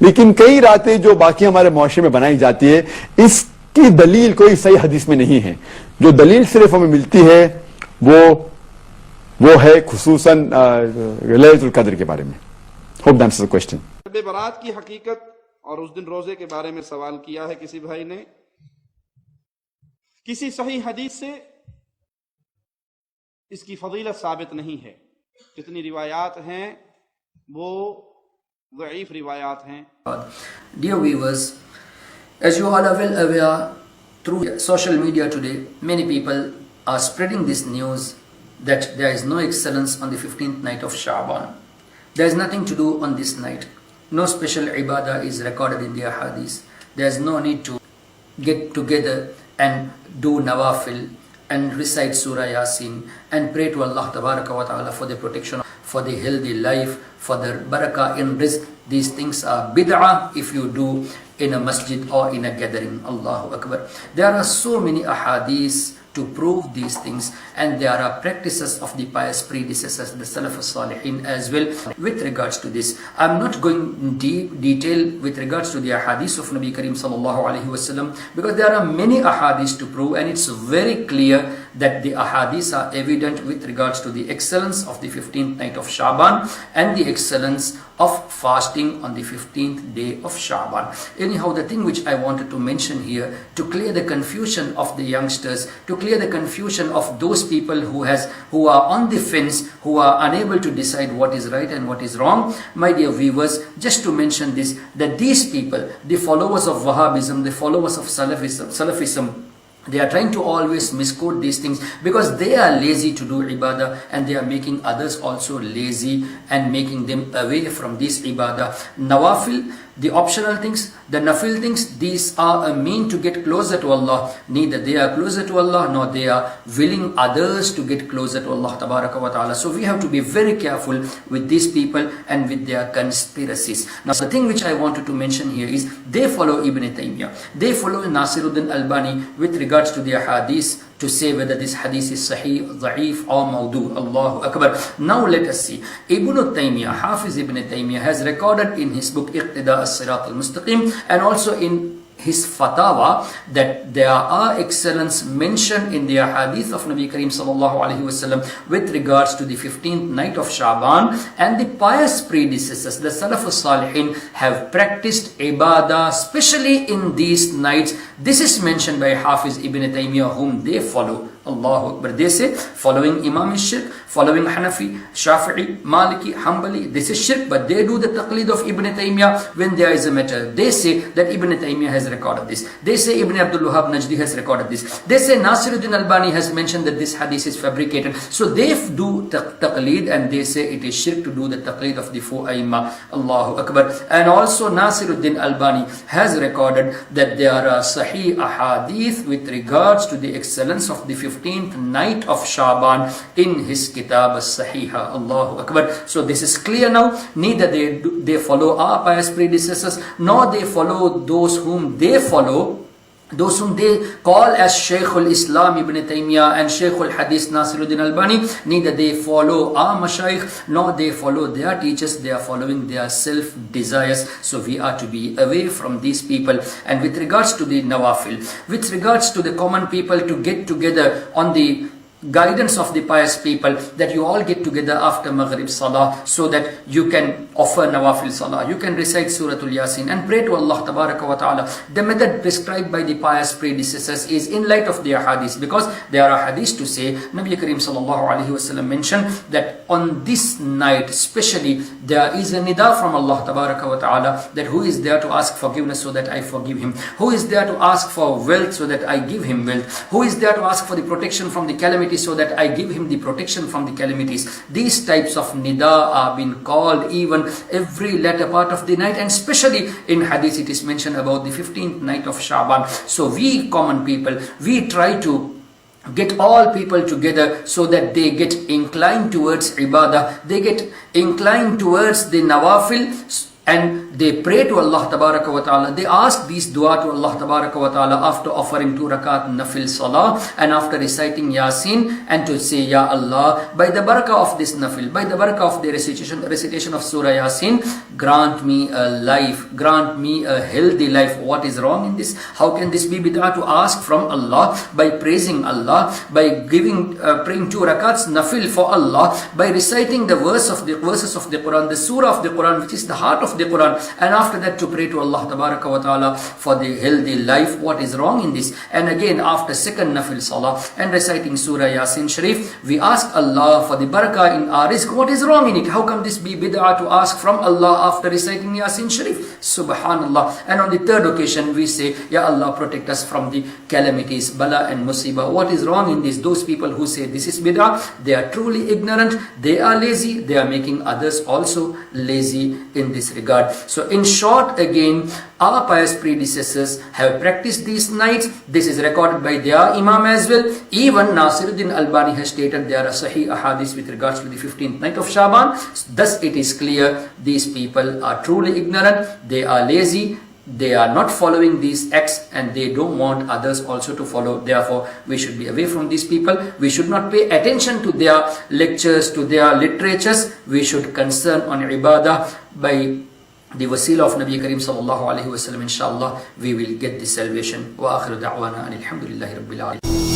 लेकिन कई रातें जो बाकी हमारे मुआशरे में बनाई जाती है, इसकी दलील कोई सही हदीस में नहीं है। जो दलील सिर्फ हमें मिलती है वो है खुसूसन लैलतुल कद्र के बारे में। Hope that answers the question. Shab e Barat की हकीकत और उस दिन रोजे के बारे में सवाल किया है किसी भाई ने। किसी सही हदीस से इसकी फजीलत साबित नहीं है। जितनी रिवायात हैं वो ज़ईफ रिवायात हैं। Dear viewers, as you all are well aware, through social media today, many people are spreading this news that there is no excellence on the 15th night of Sha'ban. There is nothing to do on this night. No special ibadah is recorded in the hadith. There is no need to get together and do nawafil and recite Surah Yasin and pray to Allah Tabaraka wa Ta'ala for the protection, for the healthy life, for the barakah in rizq. These things are bid'ah if you do in a masjid or in a gathering. Allahu Akbar. There are so many ahadith to prove these things, and there are practices of the pious predecessors, the Salaf al-Salihin as well with regards to this. I'm not going in deep detail with regards to the ahadith of Nabi Kareem sallallahu alaihi wasallam, because there are many ahadith to prove, and it's very clear that the ahadith are evident with regards to the excellence of the 15th night of Sha'ban and the excellence of fasting on the 15th day of Sha'ban. Anyhow, the thing which I wanted to mention here, to clear the confusion of the youngsters, to clear the confusion of those people who are on the fence, who are unable to decide what is right and what is wrong, my dear viewers, just to mention this, that these people, the followers of Wahhabism, the followers of Salafism, they are trying to always misquote these things because they are lazy to do ibadah, and they are making others also lazy and making them away from this ibadah. Nawafil, the optional things, the nafil things, these are a mean to get closer to Allah. Neither they are closer to Allah, nor they are willing others to get closer to Allah Tabaraka wa Ta'ala. So we have to be very careful with these people and with their conspiracies. Now the thing which I wanted to mention here is they follow Ibn Taymiyyah, they follow Nasiruddin Albani with regards to their hadith to say whether this hadith is sahih, da'if or mawdu. Allahu Akbar. Now let us see. Ibn Taymiyyah, Hafiz Ibn Taymiyyah has recorded in his book Iqtida as-Sirat al-Mustaqim and also in his fatawa that there are excellence mentioned in the hadith of Nabi Kareem sallallahu alaihi wasallam with regards to the 15th night of Sha'ban, and the pious predecessors, the Salaf al-Salihin, have practiced ibadah especially in these nights. This is mentioned by Hafiz Ibn Taymiyyah, whom they follow. Allahu Akbar. They say following Imam is shirk, following Hanafi, Shafi'i, Maliki, Hanbali, this is shirk, but they do the taqlid of Ibn Taymiyyah when there is a matter. They say that Ibn Taymiyyah has recorded this. They say Ibn Abdul Wahhab Najdi has recorded this. They say Nasiruddin Albani has mentioned that this hadith is fabricated. So they do taqlid, and they say it is shirk to do the taqlid of the four Aimma. Allahu Akbar. And also Nasiruddin Albani has recorded that there are sahih ahadith with regards to the excellence of the 15th night of Sha'ban in his Kitab as-Sahiha. Allahu Akbar. So this is clear now. Neither they follow our pious predecessors, nor they follow those whom they follow, those whom they call as Shaykh al-Islam Ibn Taymiyyah and Shaykh al-Hadith Nasiruddin Albani. Neither they follow our mashayikh, nor they follow their teachers. They are following their self-desires. So we are to be away from these people. And with regards to the nawafil, with regards to the common people to get together on the guidance of the pious people, that you all get together after Maghrib Salah so that you can offer Nawafil Salah, you can recite Suratul Yasin and pray to Allah Tabaraka wa Ta'ala. The method prescribed by the pious predecessors is in light of their hadith, because there are hadiths to say Nabi Kareem sallallahu alaihi wasallam mentioned that on this night especially there is a nida from Allah Tabaraka wa Ta'ala, that who is there to ask forgiveness so that I forgive him, who is there to ask for wealth so that I give him wealth, who is there to ask for the protection from the calamity so that I give him the protection from the calamities. These types of nida are being called even every latter part of the night, and especially in hadith it is mentioned about the 15th night of Sha'ban. So we common people, we try to get all people together so that they get inclined towards ibadah, they get inclined towards the nawafil, and they pray to Allah Tabaraka wa Ta'ala. They ask these dua to Allah Tabaraka wa Ta'ala after offering 2 rakat nafil salah and after reciting Yasin, and to say, Ya Allah, by the barakah of this nafil, by the barakah of the recitation of Surah Yasin, grant me a life, grant me a healthy life. What is wrong in this? How can this be bid'ah to ask from Allah by praising Allah, by giving praying 2 rakats nafil for Allah, by reciting the verses of the Quran, the surah of the Quran, which is the heart of the Quran, and after that to pray to Allah Tabaraka wa Ta'ala for the healthy life? What is wrong in this? And again, after second nafil salah and reciting Surah Yasin Sharif, we ask Allah for the barakah in our rizq. What is wrong in it? How come this be bid'ah to ask from Allah after reciting Yasin Sharif? Subhanallah. And on the third occasion we say, Ya Allah, protect us from the calamities, bala and musibah. What is wrong in this? Those people who say this is bid'ah, they are truly ignorant, they are lazy, they are making others also lazy in this regard. So in short, again, our pious predecessors have practiced these nights. This is recorded by their Imam as well. Even Nasiruddin Albani has stated there are sahih ahadith with regards to the 15th night of Sha'ban. Thus it is clear these people are truly ignorant, they are lazy, they are not following these acts, and they don't want others also to follow. Therefore, we should be away from these people. We should not pay attention to their lectures, to their literatures. We should concern on ibadah by the wasila of Nabi Kareem sallallahu alaihi wasallam. Inshallah, we will get the salvation. Wa akhiru da'wana alhamdulillahi rabbil alamin.